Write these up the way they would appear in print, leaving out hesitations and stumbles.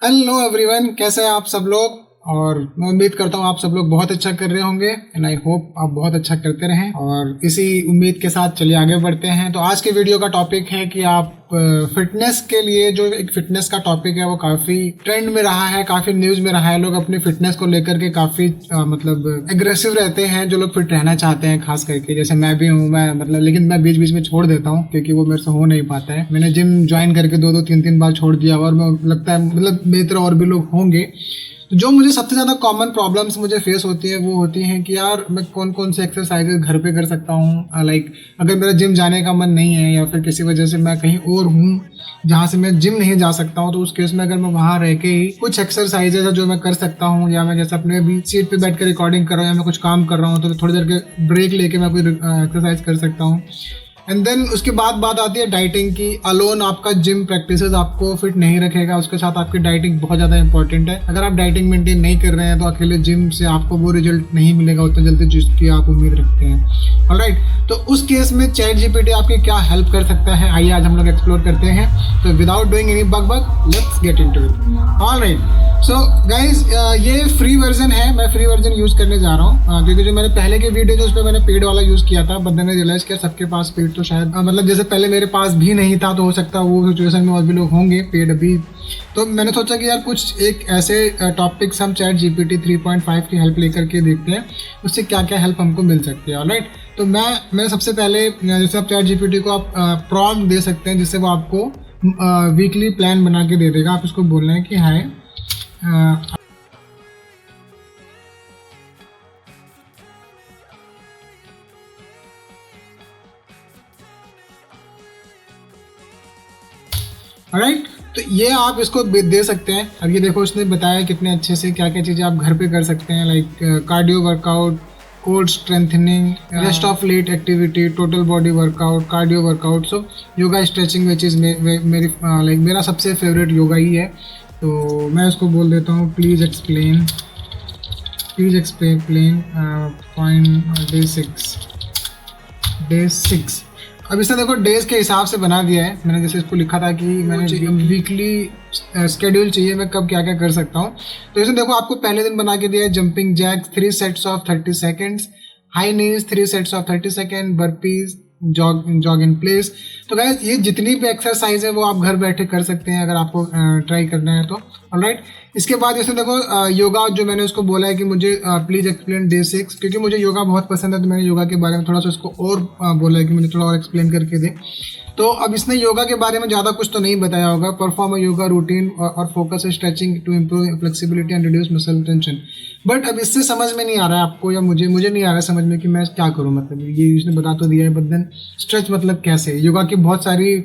Hello everyone, कैसे हैं आप सब लोग। और मैं उम्मीद करता हूँ आप सब लोग बहुत अच्छा कर रहे होंगे एंड आई होप आप बहुत अच्छा करते रहें। और इसी उम्मीद के साथ चलिए आगे बढ़ते हैं। तो आज के वीडियो का टॉपिक है कि आप फिटनेस के लिए, जो एक फिटनेस का टॉपिक है वो काफ़ी ट्रेंड में रहा है, काफ़ी न्यूज़ में रहा है। लोग अपनी फिटनेस को लेकर के काफ़ी मतलब एग्रेसिव रहते हैं, जो लोग फिट रहना चाहते हैं। खास करके जैसे मैं भी हूँ, मैं मतलब लेकिन मैं बीच बीच में छोड़ देता हूँ क्योंकि वो मेरे से हो नहीं पाता है। मैंने जिम ज्वाइन करके 2-3 बार छोड़ दिया और मैं लगता है मतलब मेरी तरह और भी लोग होंगे। तो जो मुझे सबसे ज़्यादा कॉमन प्रॉब्लम्स मुझे फेस होती है वो होती हैं कि यार मैं कौन कौन से एक्सरसाइजेज घर पे कर सकता हूँ। लाइक अगर मेरा जिम जाने का मन नहीं है या फिर किसी वजह से मैं कहीं और हूँ जहाँ से मैं जिम नहीं जा सकता हूँ, तो उस केस में अगर मैं वहाँ रह के ही कुछ एक्सरसाइजेज है जो मैं कर सकता हूँ, या मैं जैसे अपने भी सीट पे बैठ कर रिकॉर्डिंग कर रहा हूँ या मैं कुछ काम कर रहा हूँ तो थोड़ी देर के ब्रेक लेके मैं कोई एक्सरसाइज कर सकता हूँ। एंड देन उसके बाद बात आती है डाइटिंग की। अलोन आपका जिम प्रैक्टिसेस आपको फिट नहीं रखेगा, उसके साथ आपकी डाइटिंग बहुत ज़्यादा इंपॉर्टेंट है। अगर आप डाइटिंग मेंटेन नहीं कर रहे हैं तो अकेले जिम से आपको वो रिजल्ट नहीं मिलेगा उतना जल्दी जिसकी आप उम्मीद रखते हैं। ऑलराइट, तो उस केस में चैट जीपीटी आपकी क्या हेल्प कर सकता है, आइए आज हम लोग एक्सप्लोर करते हैं। तो without doing any bug let's get into it. Alright, so guys ये फ्री वर्जन है, मैं फ्री वर्जन यूज़ करने जा रहा हूँ क्योंकि जो मैंने पहले के वीडियो जो उस पर मैंने पेड वाला यूज़ किया था, बट मैंने रियलाइज किया सबके पास पेड तो शायद मतलब जैसे पहले मेरे पास भी नहीं था, तो हो सकता है वो सिचुएशन में और भी लोग होंगे पेड अभी। तो मैंने सोचा कि यार कुछ एक ऐसे टॉपिक्स हम चैट जीपीटी 3.5 की हेल्प लेकर के देखते हैं उससे क्या क्या हेल्प हमको मिल सकती है। ऑलराइट, तो मैं सबसे पहले जैसे आप चैट जीपीटी को आप प्रॉम्प्ट दे सकते हैं जिससे वो आपको वीकली प्लान बना के दे देगा। आप इसको बोलना है कि हाय राइट, तो ये आप इसको दे सकते हैं। अब ये देखो उसने बताया कितने अच्छे से क्या क्या चीज़ें आप घर पे कर सकते हैं, like cardio workout, core strengthening, rest of late activity, total body workout, cardio workout, so yoga stretching, which is मेरी लाइक मेरा सबसे फेवरेट योगा ही है। तो मैं उसको बोल देता हूँ प्लीज़ एक्सप्लेन पॉइंट डे 6। अब इसने देखो डेज के हिसाब से बना दिया है। मैंने जैसे इसको लिखा था कि मैंने वीकली स्केड्यूल चाहिए मैं कब क्या क्या कर सकता हूँ। तो इसने देखो आपको पहले दिन बना के दिया है jumping jacks 3 sets of 30 seconds, high knees 3 sets of 30 second, burpees, jog in place. तो गाइस ये जितनी भी एक्सरसाइज है वो आप घर बैठे कर सकते हैं अगर आपको ट्राई करना है तो। ऑलराइट, इसके बाद जैसे देखो योगा जो मैंने उसको बोला है कि मुझे प्लीज़ एक्सप्लेन डे 6, क्योंकि मुझे योगा बहुत पसंद है तो मैंने योगा के बारे में थोड़ा सा उसको और बोला है कि मुझे थोड़ा और एक्सप्लेन करके दे। तो अब इसने योगा के बारे में ज़्यादा कुछ तो नहीं बताया होगा। परफॉर्म अ योगा रूटीन और focus stretching to improve flexibility and reduce muscle tension. But अब इससे समझ में नहीं आ रहा है आपको या मुझे नहीं आ रहा है समझ में कि मैं क्या करूं। मतलब ये इसने बता तो दिया है, बट देन स्ट्रेच मतलब कैसे। योगा की बहुत सारी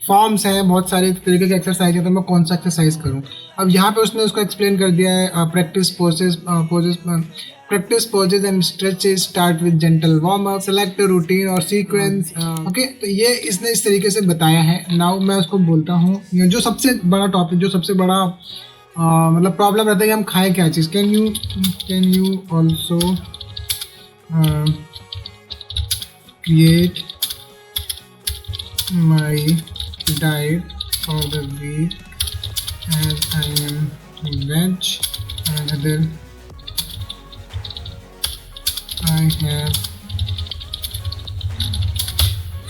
फॉर्म्स हैं, बहुत सारे तरीके के एक्सरसाइज है, तो मैं कौन सा एक्सरसाइज करूं। अब यहाँ पे उसने उसको एक्सप्लेन कर दिया है practice poses and stretches, start with gentle warm up, select routine और सीक्वेंस। ओके, तो ये इसने इस तरीके से बताया है। नाउ मैं उसको बोलता हूँ जो सबसे बड़ा टॉपिक, जो सबसे बड़ा मतलब प्रॉब्लम रहता है कि हम खाएं क्या चीज़। Can you also create my diet for the week as I am veg and other I have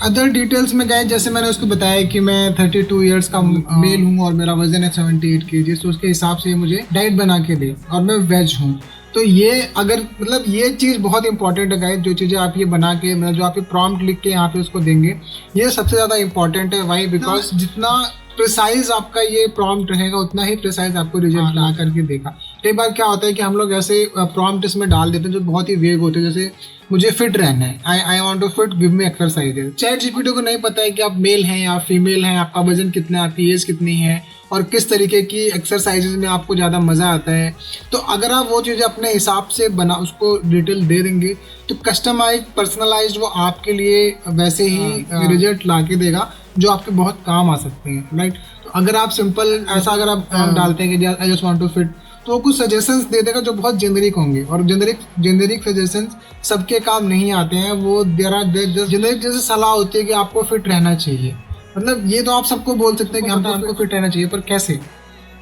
other details में गए। जैसे मैंने उसको बताया कि मैं 32 ईयर्स का मेल हूँ और मेरा वजन है 78 kg, तो उसके हिसाब से मुझे डाइट बना के दे और मैं वेज हूँ। तो ये अगर मतलब ये चीज़ बहुत इंपॉर्टेंट है गाइस, जो चीज़ें आप ये बना के मतलब जो आप ये प्रॉम्प्ट लिख के यहाँ पे उसको देंगे ये सबसे ज़्यादा इंपॉर्टेंट है। वाई? बिकॉज जितना प्रिसाइज आपका ये प्रॉम्प्ट रहेगा उतना ही प्रिसाइज आपको रिजल्ट ला करके देगा। कई बार क्या होता है कि हम लोग ऐसे प्रॉम्प्ट इसमें डाल देते हैं जो बहुत ही वेग होते हैं, जैसे मुझे फिट रहना है, I want to fit, give me exercises. ChatGPT को नहीं पता है कि आप मेल हैं या फीमेल हैं, आपका वजन कितना है, आपकी एज कितनी है और किस तरीके की एक्सरसाइजेज में आपको ज़्यादा मज़ा आता है। तो अगर आप वो चीज़ें अपने हिसाब से बना उसको डिटेल दे देंगे तो कस्टमाइज पर्सनलाइज वो आपके लिए वैसे ही रिजल्ट ला के देगा जो आपके बहुत काम आ सकते हैं। राइट, तो अगर आप सिंपल ऐसा अगर आप डालते हैं कि I just want to fit, तो कुछ सजेशंस दे देगा जो बहुत जेनरिक होंगे और जेनरिक सजेशंस सबके काम नहीं आते हैं। वो जेनरिक जैसे सलाह होती है कि आपको फिट रहना चाहिए। मतलब ये तो आप सबको बोल सकते हैं कि हमको फिट रहना चाहिए, पर कैसे?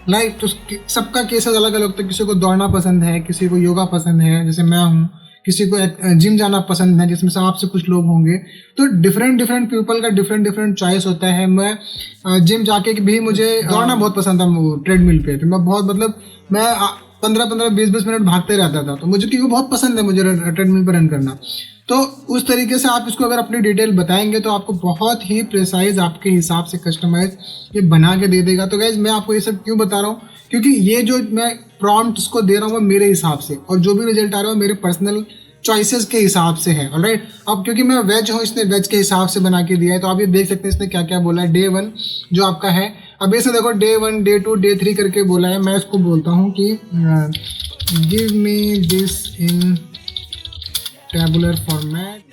लाइक तो सबका केसेस अलग अलग होता है। किसी को दौड़ना पसंद है, किसी को योगा पसंद है जैसे मैं हूँ, किसी को जिम जाना पसंद है जिसमें से आपसे कुछ लोग होंगे। तो डिफरेंट डिफरेंट पीपल का डिफरेंट डिफरेंट चॉइस होता है। मैं जिम जाके भी मुझे दौड़ना बहुत पसंद था ट्रेडमिल पे, तो मैं बहुत मतलब मैं 15-15 20-20 मिनट भागते रहता था। तो मुझे क्योंकि बहुत पसंद है मुझे ट्रेडमिल पर रन करना। तो उस तरीके से आप इसको अगर अपनी डिटेल बताएंगे तो आपको बहुत ही प्रिसाइज आपके हिसाब से कस्टमाइज ये बना के दे देगा। तो गाइज मैं आपको ये सब क्यों बता रहा हूँ, क्योंकि ये जो मैं प्रॉम्प्ट्स को दे रहा हूँ वो मेरे हिसाब से, और जो भी रिजल्ट आ रहा है वो मेरे पर्सनल चॉइसेस के हिसाब से है। ऑलराइट, अब क्योंकि मैं वेज हूँ इसने वेज के हिसाब से बना के दिया है। तो आप ये देख सकते हैं इसने क्या क्या बोला है। डे 1 जो आपका है, अब इसे देखो डे 1 डे 2 डे 3 करके बोला है। मैं इसको बोलता हूँ कि give me this in tabular format.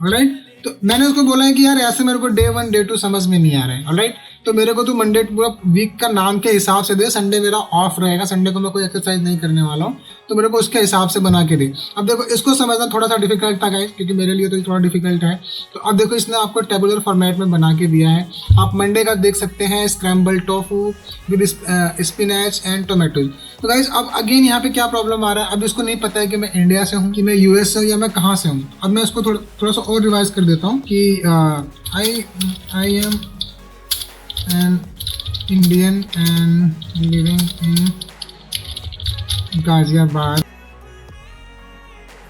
Alright, तो मैंने उसको बोला है कि यार ऐसे मेरे को डे 1 डे 2 समझ में नहीं आ रहा है। ऑलराइट, तो मेरे को तो मंडे पूरा वीक का नाम के हिसाब से दे, संडे मेरा ऑफ रहेगा, संडे को मैं कोई एक्सरसाइज नहीं करने वाला हूँ, तो मेरे को उसके हिसाब से बना के दे। अब देखो इसको समझना थोड़ा सा डिफिकल्ट था गाइस, क्योंकि मेरे लिए तो थोड़ा डिफिकल्ट है। तो अब देखो इसने आपको टेबुलर फॉर्मेट में बना के दिया है। आप मंडे का देख सकते हैं, scramble tofu with spinach and tomatoes. तो गाइस अब अगेन यहाँ पे क्या प्रॉब्लम आ रहा है, अब इसको नहीं पता है कि मैं इंडिया से हूँ कि मैं यूएस से हूँ या मैं कहाँ से हूँ। अब मैं इसको थोड़ा सा और रिवाइज कर देता हूँ कि I am an Indian and living in Ghaziabad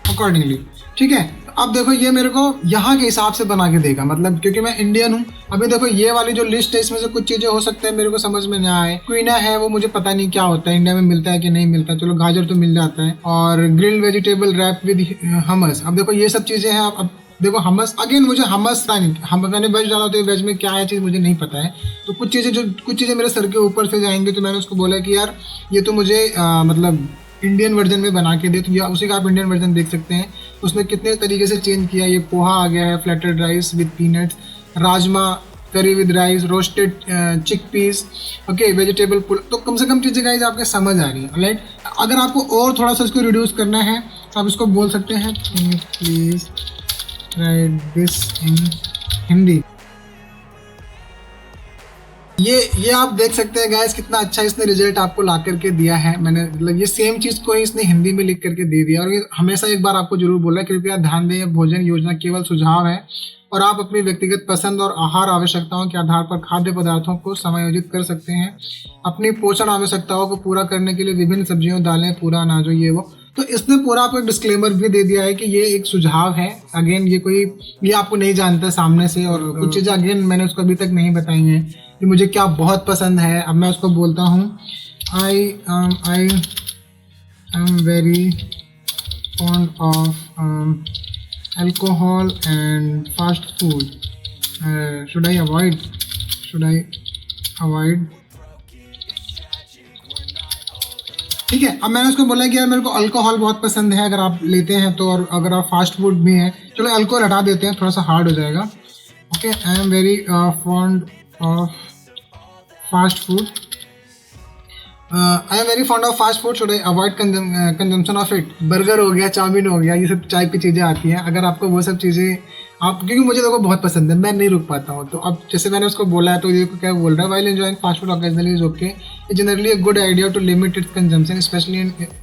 accordingly. ठीक है, अब देखो ये मेरे को यहाँ के हिसाब से बना के देगा, मतलब क्योंकि मैं इंडियन हूँ। अभी देखो ये वाली जो लिस्ट है इसमें से कुछ चीजें हो सकता है मेरे को समझ में ना आए। क्वीना है वो मुझे पता नहीं क्या होता है, इंडिया में मिलता है कि नहीं मिलता, चलो गाजर तो मिल जाता है, और ग्रिल्ड वेजिटेबल रैप विद हमस। अब देखो ये सब चीजें हैं। अब देखो हमस, अगेन मुझे हमस था नहीं, हम मैंने वेज डाला तो वेज में क्या है चीज़ मुझे नहीं पता है। तो कुछ चीज़ें मेरे सर के ऊपर से जाएंगे, तो मैंने उसको बोला कि यार ये तो मुझे मतलब इंडियन वर्जन में बना के दे। तो या उसी का आप इंडियन वर्जन देख सकते हैं, उसने कितने तरीके से चेंज किया। ये पोहा आ गया है, flattened rice with peanuts, rajma curry with rice, roasted chickpeas, okay, vegetable pulao. तो कम से कम चीज़ें गाइस आपके समझ आ रही है। राइट, अगर आपको और थोड़ा सा इसको रिड्यूस करना है तो आप इसको बोल सकते हैं please right this in Hindi. ये आप देख सकते हैं गाइस कितना अच्छा इसने रिजल्ट आपको ला करके दिया है। मैंने मतलब ये सेम चीज को ही इसने हिंदी में लिख करके दे दिया। और ये हमेशा एक बार आपको जरूर बोला है, कृपया ध्यान दें, भोजन योजना केवल सुझाव है और आप अपनी व्यक्तिगत पसंद और आहार आवश्यकताओं के आधार पर खाद्य पदार्थों को समायोजित कर सकते हैं। अपनी पोषण आवश्यकताओं को पूरा करने के लिए विभिन्न सब्जियों, दालें, पूरा अनाजों, ये वो। तो इसने पूरा आपको एक डिस्क्लेमर भी दे दिया है कि ये एक सुझाव है। अगेन ये आपको नहीं जानता सामने से, और कुछ चीज़ें अगेन मैंने उसको अभी तक नहीं बताई हैं कि मुझे क्या बहुत पसंद है। अब मैं उसको बोलता हूँ I am very fond of alcohol and fast food. Should I avoid? ठीक है, अब मैंने उसको बोला कि यार मेरे को अल्कोहल बहुत पसंद है अगर आप लेते हैं तो, और अगर आप फास्ट फूड भी हैं, चलो अल्कोहल हटा देते हैं, थोड़ा सा हार्ड हो जाएगा। Okay, I am very fond of fast food. I am very fond of fast food, should I avoid consumption of it. Burger हो गया, चाउमीन हो गया, ये सब टाइप की चीज़ें आती हैं। अगर आपको वो सब चीज़ें आप, क्योंकि मुझे देखो बहुत पसंद है, मैं नहीं रुक पाता हूँ। तो अब जैसे मैंने उसको बोला है तो ये क्या बोल रहा है, while enjoying fast food occasionally is okay, it generally a good idea to limit its consumption specially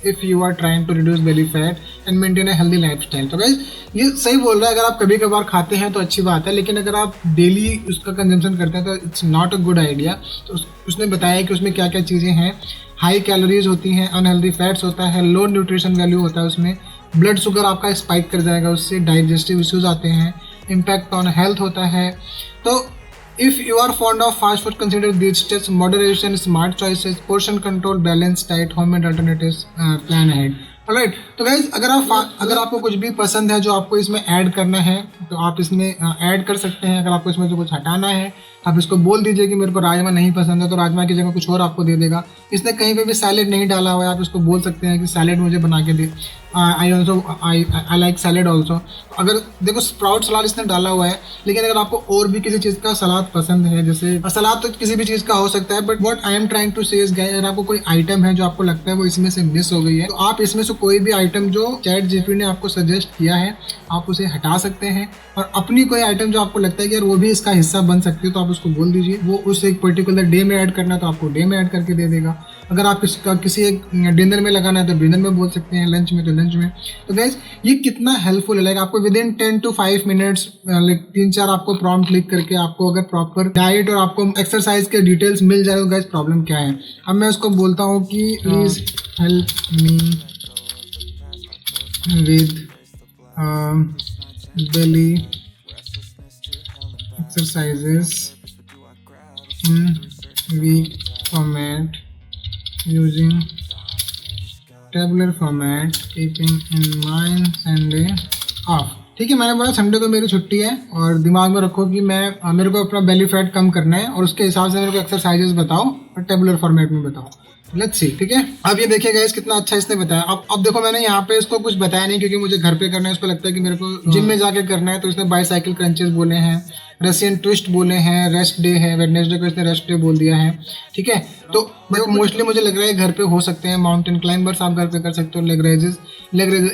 if you are trying to reduce belly fat and maintain a healthy lifestyle. तो गाइस ये सही बोल रहा है, अगर आप कभी कभार खाते हैं तो अच्छी बात है, लेकिन अगर आप डेली उसका कंजम्पशन करते हैं तो it's not a good idea. तो उसने बताया कि उसमें क्या क्या चीज़ें हैं। हाई कैलोरीज होती हैं, अनहेल्दी फैट्स होता है, लो न्यूट्रिशन वैल्यू होता है उसमें, ब्लड शुगर आपका स्पाइक कर जाएगा, उससे डाइजेस्टिव इश्यूज आते हैं, इम्पैक्ट ऑन हेल्थ होता है। तो if you are fond of fast food consider these steps, moderation, smart choices, portion control, balance diet, homemade alternatives, plan ahead. Alright, तो गाइज अगर आपको कुछ भी पसंद है जो आपको इसमें ऐड करना है तो आप इसमें ऐड कर सकते हैं। अगर आपको इसमें से कुछ हटाना है आप इसको बोल दीजिए कि मेरे को राजमा नहीं पसंद है, तो राजमा की जगह कुछ और आपको दे देगा। इसने कहीं पे भी सैलेड नहीं डाला हुआ है, आप इसको बोल सकते हैं कि सैलेड मुझे बना के दे। I like salad also. अगर देखो स्प्राउट सलाद इसने डाला हुआ है, लेकिन अगर आपको और भी किसी चीज़ का सलाद पसंद है, जैसे सलाद तो किसी भी चीज़ का हो सकता है, but what I am trying to say is guys, अगर आपको कोई आइटम है जो आपको लगता है वो इसमें से मिस हो गई है, तो आप इसमें से कोई भी आइटम जो चैट जीपीटी ने आपको सजेस्ट किया है आप उसे हटा सकते हैं, और अपनी कोई आइटम जो आपको लगता है कि यार वो भी इसका हिस्सा बन सकती है तो आप उसको बोल दीजिए, वो उस एक पर्टिकुलर डे में ऐड करना है तो आपको डे में ऐड करके दे देगा। अगर आप इसका किसी एक डिनर में लगाना है तो डिनर में बोल सकते हैं, लंच में तो लंच में। तो गाइज ये कितना हेल्पफुल है, लाइक आपको with in 10 to 5 minutes like 3-4 आपको प्रॉम्प्ट लिख करके आपको अगर प्रॉपर डाइट और आपको एक्सरसाइज के डिटेल्स मिल जाए तो गाइज प्रॉब्लम क्या है। अब मैं उसको बोलता हूँ कि please help me with belly exercises in week format using tabular format keeping in mind Sunday off। ठीक है, मैंने बोला संडे को मेरी छुट्टी है और दिमाग में रखो कि मैं मेरे को अपना बेली फैट कम करना है और उसके हिसाब से मेरे को एक्सरसाइजेस बताओ और टेबुलर फॉर्मेट में बताओ। Let's see. ठीक है, अब ये देखिए गाइस कितना अच्छा इसने बताया। अब देखो मैंने यहाँ पे इसको कुछ बताया नहीं क्योंकि मुझे घर पे करना है, इसको लगता है कि मेरे को जिम में जाके करना है, तो इसने बाईसाइकिल क्रंचेस बोले हैं, रशियन ट्विस्ट बोले हैं, रेस्ट डे है, वेडनेसडे को इसने रेस्ट डे बोल दिया है। ठीक है, तो मोस्टली मुझे लग रहा है घर पे हो सकते हैं। माउंटेन क्लाइंबर्स आप घर पे कर सकते हो, लेग रेजेस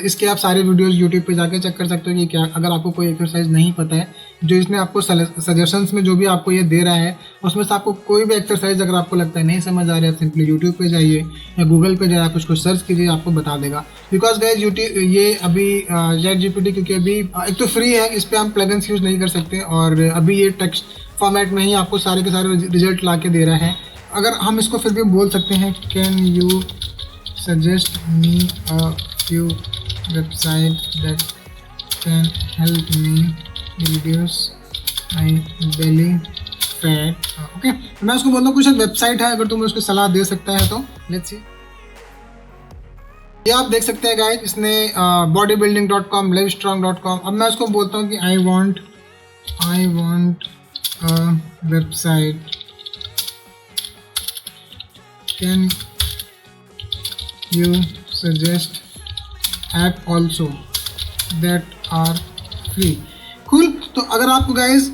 इसके आप सारे वीडियोस यूट्यूब पे जाके चेक कर सकते हो कि क्या, अगर आपको कोई एक्सरसाइज नहीं पता है, जो इसमें आपको सजेशंस में जो भी आपको ये दे रहा है उसमें से आपको कोई भी एक्सरसाइज अगर आपको लगता है नहीं समझ आ रहा है, सिंपली यूट्यूब पे जाइए या गूगल पे जाइए, कुछ सर्च कीजिए, आपको बता देगा। बिकॉज गाइज यूट्यूब ये अभी ChatGPT क्योंकि अभी एक तो फ्री है, इस पर हम प्लगइन्स यूज़ नहीं कर सकते और अभी ये टेक्स्ट फॉर्मेट में ही आपको सारे के सारे रिजल्ट ला के दे रहा है। अगर हम इसको फिर भी बोल सकते हैं, can you suggest me a few website that can help me reduce my belly fat. Okay, तो मैं उसको बोलता हूँ कुछ वेबसाइट है, अगर तुम उसको सलाह दे सकता है तो लेट्स सी। ये आप देख सकते हैं गाइस, इसने bodybuilding.com, livestrong.com। अब मैं उसको बोलता हूँ कि I want a website can you suggest app also that are free. Cool. तो अगर आपको गाइज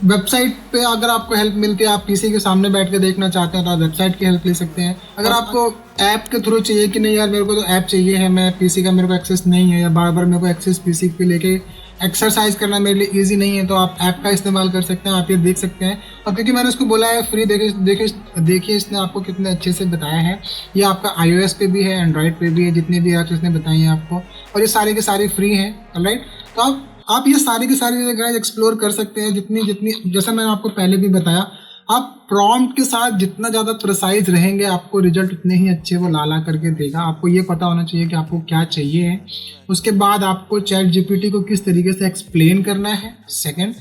वेबसाइट पे अगर आपको हेल्प मिलती है, आप पीसी के सामने बैठ के देखना चाहते हैं तो आप वेबसाइट की हेल्प ले सकते हैं। अगर आपको ऐप के थ्रू चाहिए कि नहीं यार मेरे को तो ऐप चाहिए है, मैं पीसी का मेरे को एक्सेस नहीं है या बार बार मेरे को एक्सेस पीसी पे लेके एक्सरसाइज करना मेरे लिए इजी नहीं है, तो आप ऐप का इस्तेमाल कर सकते हैं। आप ये देख सकते हैं, और क्योंकि मैंने उसको बोला है फ्री, देखिए इसने आपको कितने अच्छे से बताया है। ये आपका iOS पे भी है, एंड्रॉयड पे भी है, जितने भी ऐप्स इसने बताई हैं आपको, और ये सारी के सारी फ्री हैं। ऑलराइट, तो आप ये सारी की सारी जगह एक्सप्लोर कर सकते हैं जितनी जैसा मैंने आपको पहले भी बताया। आप प्रॉम्प्ट के साथ जितना ज़्यादा प्रिसाइज रहेंगे, आपको रिजल्ट उतने ही अच्छे वो ला करके देगा। आपको ये पता होना चाहिए कि आपको क्या चाहिए है। उसके बाद आपको ChatGPT को किस तरीके से एक्सप्लेन करना है, सेकंड।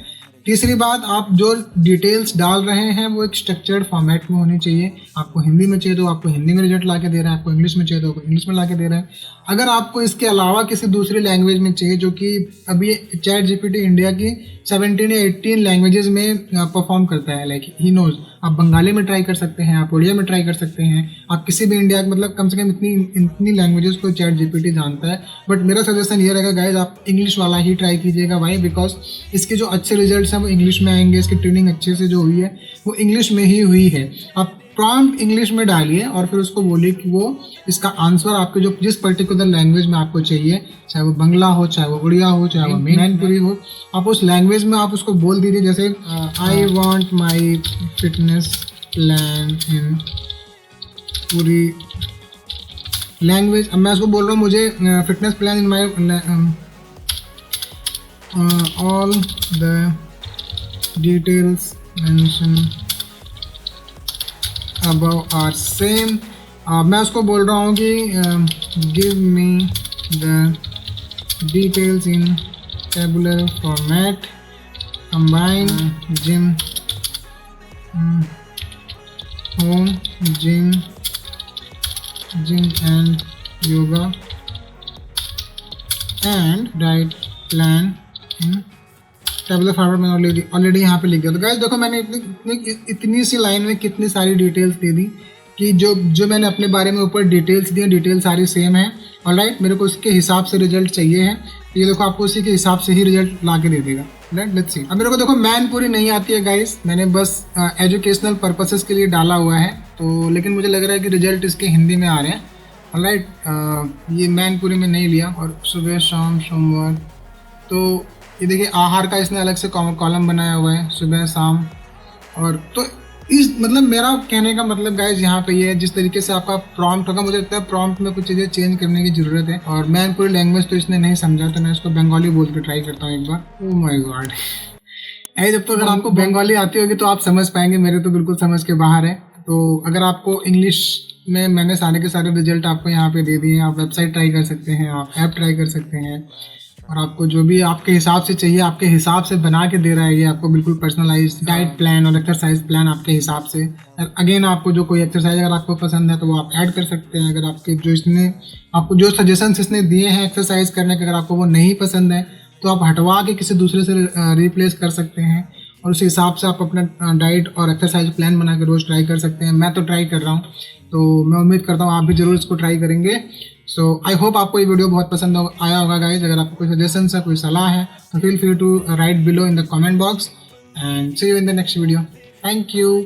तीसरी बात, आप जो डिटेल्स डाल रहे हैं वो एक स्ट्रक्चर्ड फॉर्मेट में होनी चाहिए। आपको हिंदी में चाहिए तो आपको हिंदी में रिजल्ट ला के दे रहा है, आपको इंग्लिश में चाहिए तो आपको इंग्लिश में ला के दे रहा है। अगर आपको इसके अलावा किसी दूसरी लैंग्वेज में चाहिए, जो कि अभी ChatGPT इंडिया की 17 या 18 लैंग्वेजेस में परफॉर्म करता है, लाइक ही नोज। आप बंगाली में ट्राई कर सकते हैं, आप उड़िया में ट्राई कर सकते हैं, आप किसी भी इंडिया मतलब कम से कम इतनी लैंग्वेजेस को ChatGPT जानता है। बट मेरा सजेशन ये रहेगा गाइज, आप इंग्लिश वाला ही ट्राई कीजिएगा भाई, बिकॉज इसके जो अच्छे रिजल्ट्स हैं वो इंग्लिश में आएंगे। इसकी ट्रेनिंग अच्छे से जो हुई है वो इंग्लिश में ही हुई है। आप प्रॉम्प्ट इंग्लिश में डालिए और फिर उसको बोलिए कि वो इसका आंसर आपके जो जिस पर्टिकुलर लैंग्वेज में आपको चाहिए, चाहे वो बंगला हो, चाहे वो उड़िया हो, चाहे वो मैनपुरी हो, आप उस लैंग्वेज में आप उसको बोल दीजिए। जैसे I want my fitness plan in पूरी लैंग्वेज। अब मैं उसको बोल रहा हूँ मुझे fitness plan in my all the details mention above are same। मैं उसको बोल रहा हूँ कि give me the details in tabular format, combine gym, home gym and yoga and diet plan in tabular format में ऑलरेडी यहाँ पे लिख दिया। तो गाइस देखो, मैंने इतनी सी लाइन में कितनी सारी डिटेल्स दे दी कि जो मैंने अपने बारे में ऊपर डिटेल्स दी, डिटेल सारी सेम है। ऑलराइट, मेरे को उसके हिसाब से रिजल्ट चाहिए है, तो ये देखो आपको उसी के हिसाब से ही रिजल्ट ला के दे देगा। Let's see. अब मेरे को देखो मैनपुरी नहीं आती है गाइस, मैंने बस एजुकेशनल पर्पसेस के लिए डाला हुआ है, तो लेकिन मुझे लग रहा है कि रिजल्ट इसके हिंदी में आ रहे हैं। ऑलराइट, ये मैनपुरी में नहीं लिया। और सुबह शाम सोमवार, तो ये देखिए आहार का इसने अलग से कॉलम बनाया हुआ है, सुबह शाम। और तो इस मतलब मेरा कहने का मतलब गाइज यहाँ पे ये है, जिस तरीके से आपका प्रॉम्प्ट होगा, मुझे लगता है प्रॉम्प्ट में कुछ चीज़ें चेंज करने की ज़रूरत है। और मैं पूरी लैंग्वेज तो इसने नहीं समझा, तो मैं इसको बंगाली बोल के ट्राई करता हूँ एक बार। ओह माय गॉड, जब तो अगर आपको बंगाली आती होगी तो आप समझ पाएंगे, मेरे तो बिल्कुल समझ के बाहर है। तो अगर आपको इंग्लिश में मैंने सारे के सारे रिजल्ट आपको यहाँ पे दे दिए हैं। आप वेबसाइट ट्राई कर सकते हैं, आप ऐप ट्राई कर सकते हैं, और आपको जो भी आपके हिसाब से चाहिए आपके हिसाब से बना के दे रहा है ये आपको, बिल्कुल पर्सनलाइज डाइट प्लान और एक्सरसाइज प्लान आपके हिसाब से। अगेन आपको जो कोई एक्सरसाइज अगर आपको पसंद है तो वो आप ऐड कर सकते हैं। अगर आपके जो इसने आपको जो सजेशंस इसने दिए हैं एक्सरसाइज करने के, अगर आपको वो नहीं पसंद है तो आप हटवा के किसी दूसरे से रिप्लेस कर सकते हैं, और उस हिसाब से आप अपना डाइट और एक्सरसाइज प्लान बना के रोज़ ट्राई कर सकते हैं। मैं तो ट्राई कर रहा हूँ, तो मैं उम्मीद करता हूँ आप भी ज़रूर इसको ट्राई करेंगे। सो आई होप आपको ये वीडियो बहुत पसंद आया होगा गाइज। अगर आपको कोई सजेशन है, कोई सलाह है, तो feel free to write below in the comment box, and see you in the next video. Thank you.